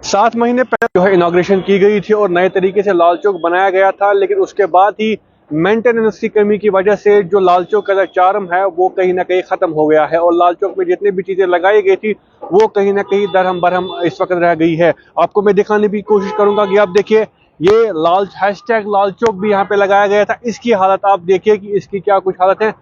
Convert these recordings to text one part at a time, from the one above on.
7 महीने पहले जो है इनॉग्रेशन की गई थी और नए तरीके से लाल चौक बनाया गया था, लेकिन उसके बाद ही मेंटेनेंस की कमी की वजह से जो लाल चौक का जो चार्म है वो कहीं ना कहीं खत्म हो गया है और लाल चौक में जितनी भी चीजें लगाई गई थी वो कहीं ना कहीं दरहम बरहम इस वक्त रह गई है। आपको मैं दिखाने की कोशिश करूंगा कि आप देखिए, ये लाल हैशटैग लाल चौक भी यहाँ पे लगाया गया था। इसकी हालत आप देखिए कि इसकी क्या कुछ हालत है।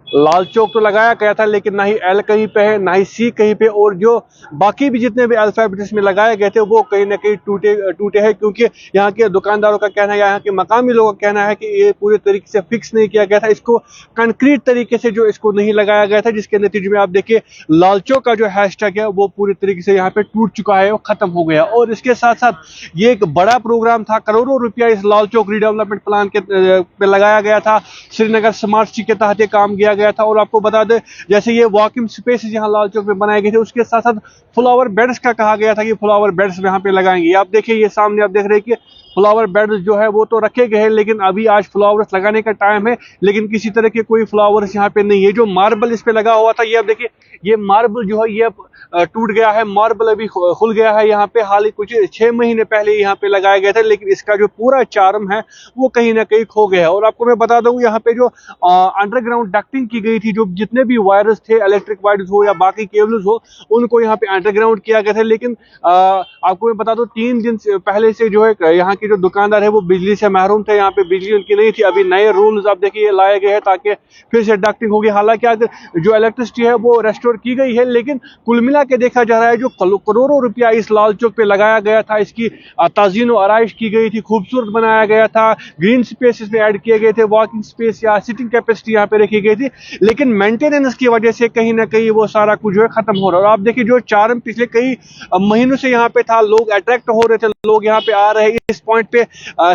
लाल चौक तो लगाया गया था लेकिन ना ही एल कहीं पे है ना ही सी कहीं पे, और जो बाकी भी जितने भी अल्फाबेट्स में लगाए गए थे वो कहीं ना कहीं टूटे टूटे हैं, क्योंकि यहाँ के दुकानदारों का कहना है, यहाँ के मकामी लोगों का कहना है कि ये पूरे तरीके से फिक्स नहीं किया गया था, इसको कंक्रीट तरीके से जो इसको नहीं लगाया गया था, जिसके नतीजे में आप देखिए लाल चौक का जो हैशटैग है वो पूरी तरीके से यहाँ पे टूट चुका है और खत्म हो गया। और इसके साथ साथ ये एक बड़ा प्रोग्राम था, करोड़ों रुपया इस लाल चौक रीडेवलपमेंट प्लान के पे लगाया गया था। श्रीनगर स्मार्ट सिटी के तहत ये काम किया गया था। और आपको बता दें, जैसे ये वॉकिंग स्पेस यहाँ लाल चौक में बनाए गए थे, उसके साथ साथ फ्लावर बेड्स का कहा गया था कि फ्लावर बेड्स यहाँ पे लगाएंगे। आप देखिए, ये सामने आप देख रहे हैं कि फ्लावर बेड्स जो है वो तो रखे गए हैं, लेकिन अभी आज फ्लावर्स लगाने का टाइम है, लेकिन किसी तरह के कोई फ्लावर्स यहाँ पे नहीं है। जो मार्बल इस पे लगा हुआ था, ये आप देखिए, ये मार्बल जो है ये टूट गया है, मार्बल अभी खुल गया है। यहाँ पे हाल ही कुछ 6 महीने पहले यहाँ पे लगाया गया था, लेकिन इसका जो पूरा चार्म है वो कहीं ना कहीं खो गया है। और आपको मैं बता दूं, यहाँ पे जो अंडरग्राउंड डक्टिंग की गई थी, जो जितने भी वायर्स थे, इलेक्ट्रिक वायर्स हो या बाकी केबल्स हो, उनको यहाँ पे अंडरग्राउंड किया गया था। लेकिन आपको मैं बता दूं, 3 दिन पहले से जो है यहाँ के जो दुकानदार है वो बिजली से महरूम थे, यहाँ पे बिजली उनकी नहीं थी। अभी नए रूल्स आप देखिए लाए गए हैं ताकि फिर से डक्टिंग होगी। हालांकि अगर जो इलेक्ट्रिसिटी है वो रेस्टोर की गई है, लेकिन कुल मिला के देखा जा रहा है जो करोड़ों रुपया इस लाल चौक पे लगाया गया था, इसकी ताजीन और आराइश की गई थी, खूबसूरत बनाया गया था, ग्रीन स्पेस इसमें ऐड किए गए थे, वॉकिंग स्पेस या सिटिंग कैपेसिटी यहाँ पे रखी गई थी, लेकिन मेंटेनेंस की वजह से कहीं ना कहीं वो सारा कुछ जो है खत्म हो रहा है। और आप देखिए, जो चार्म पिछले कई महीनों से यहाँ पे था, लोग अट्रैक्ट हो रहे थे, लोग यहाँ पे आ रहे हैं, इस पॉइंट पे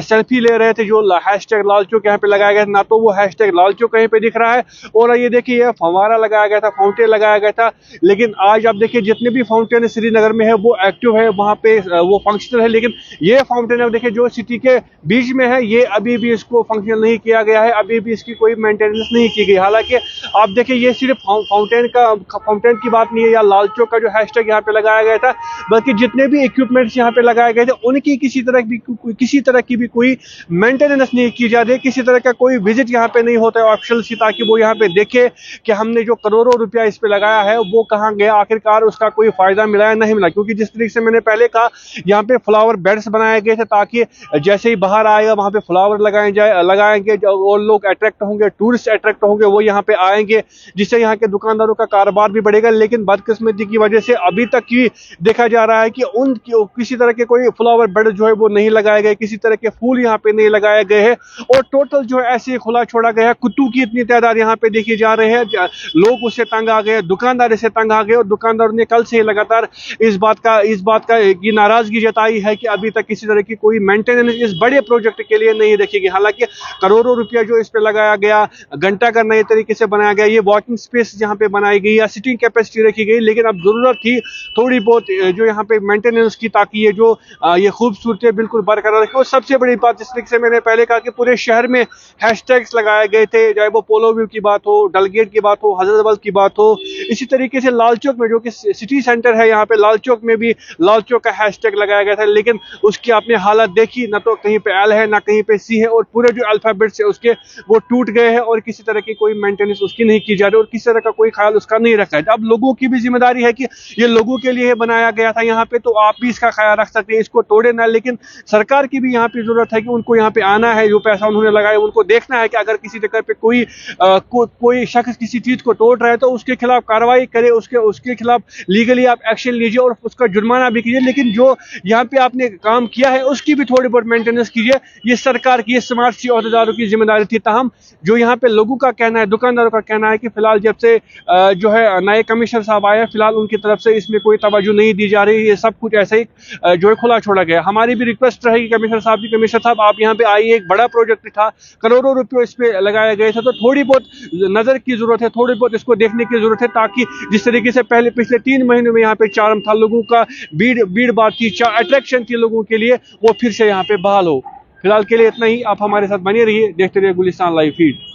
सेल्फी ले रहे थे। जो हैशटैग लाल चौक यहाँ पे लगाया गया था, ना तो वो हैशटैग लाल चौक कहीं पे दिख रहा है, और ये देखिए ये फव्वारा लगाया गया था, फाउंटेन लगाया गया था, लेकिन आज आप देखिए जितने भी फाउंटेन श्रीनगर में है वो एक्टिव है, वहां पे वो फंक्शनल है, लेकिन ये फाउंटेन अब देखिए जो सिटी के बीच में है, ये अभी भी इसको फंक्शनल नहीं किया गया है, अभी भी इसकी कोई मेंटेनेंस नहीं की गई। हालांकि आप देखिए, ये सिर्फ फाउंटेन की बात नहीं है या लाल चौक का जो हैशटैग यहाँ पे लगाया गया था, बल्कि जितने भी इक्विपमेंट्स यहाँ पे लगाए गए थे उनकी किसी तरह की भी कोई मेंटेनेंस नहीं की जा रही, किसी तरह का कोई विजिट यहाँ पे नहीं होता है ऑफिशियल से, ताकि वो यहाँ पे देखे कि हमने जो करोड़ों रुपया इस पे लगाया है वो कहाँ गया, आखिरकार उसका कोई फायदा मिला या नहीं मिला। क्योंकि जिस तरीके से मैंने पहले कहा, यहाँ पे फ्लावर बेड्स बनाए गए थे ताकि जैसे ही बाहर आएगा वहां पे फ्लावर लगाएंगे और लोग अट्रैक्ट होंगे, टूरिस्ट अट्रैक्ट होंगे, वो यहाँ पे आएंगे, जिससे यहाँ के दुकानदारों का कारोबार भी बढ़ेगा। लेकिन बदकिस्मती की वजह से अभी तक ही देखा जा रहा है कि किसी तरह के कोई फ्लावर बेड जो है वो नहीं लगाए गए, किसी तरह के फूल यहाँ पे नहीं लगाए गए हैं, और टोटल जो है ऐसे खुला छोड़ा गया है। कुत्तों की इतनी तादाद यहाँ पे देखी जा रहे हैं, लोग उससे तंग आ गए, दुकानदार इससे तंग आ गए, और दुकानदार ने कल से लगातार इस बात का की नाराजगी जताई है कि अभी तक किसी तरह की कोई मेंटेनेंस इस बड़े प्रोजेक्ट के लिए नहीं रखी गई। हालांकि करोड़ों रुपया जो इस पे लगाया गया, घंटा घर नए तरीके से बनाया गया, ये वॉकिंग स्पेस जहाँ पे बनाई गई या सिटिंग कैपेसिटी रखी गई, लेकिन अब जरूरत थी थोड़ी बहुत जो यहाँ पे मेंटेनेंस की, ताकि ये जो ये खूबसूरती बिल्कुल बरकरार रखे। और सबसे बड़ी बात, जिस तरीके से मैंने पहले कहा कि पूरे शहर में हैशटैग्स लगाए गए थे, चाहे वो पोलो व्यू की बात हो, डलगेट की बात हो, हजरतबल की बात हो, इसी तरीके से लाल चौक में जो कि सिटी सेंटर है, यहाँ पे लाल चौक में भी लाल चौक का हैशटैग लगाया गया था, लेकिन उसकी आपने हालत देखी, ना तो कहीं पे एल है ना कहीं पे सी है, और पूरे जो अल्फाबेट्स है उसके वो टूट गए हैं, और किसी तरह की कोई मेंटेनेंस उसकी नहीं की जा रही, और किसी तरह का कोई ख्याल उसका नहीं रखा है। अब लोगों की भी जिम्मेदारी है कि ये लोगों के लिए बनाया गया था यहाँ पे, तो आप भी इसका ख्याल रख सकते हैं, इसको तोड़े ना। लेकिन सरकार की भी यहाँ पे जरूरत है कि उनको यहाँ पे आना है, जो पैसा उन्होंने लगाया उनको देखना है कि अगर किसी जगह पे कोई शख्स किसी चीज को तोड़ रहा है तो उसके खिलाफ कार्रवाई करे, उसके खिलाफ लीगली आप एक्शन लीजिए और उसका जुर्माना भी कीजिए। लेकिन जो यहाँ पे आपने काम किया है उसकी भी थोड़ी बहुत मेंटेनेंस कीजिए। ये सरकार की, ये स्मार्ट सिटी अहदेदारों की जिम्मेदारी थी। ताहम जो यहाँ पे लोगों का कहना है, दुकानदारों का कहना है कि फिलहाल जब से जो है नए कमिश्नर साहब आए, फिलहाल उनकी तरफ से इसमें कोई तवज्जो नहीं दी जा रही, ये सब कुछ ऐसे ही जो है खुला छोड़ा गया। हमारी भी रिक्वेस्ट रहेगी कमिश्नर साहब आप यहाँ पे आइए, एक बड़ा प्रोजेक्ट था, करोड़ों रुपये इस पे लगाए गए थे, तो थोड़ी बहुत नजर की जरूरत है, थोड़ी बहुत इसको देखने की जरूरत है, ताकि जिस तरीके से पहले पिछले 3 महीनों में यहाँ पे चार्म था, लोगों का भीड़ भाड़ थी, अट्रैक्शन थी लोगों के लिए, वो फिर से यहाँ पे बहाल हो। फिलहाल के लिए इतना ही। आप हमारे साथ बने रहिए, देखते रहिए गुलिस्तान लाइव फीड।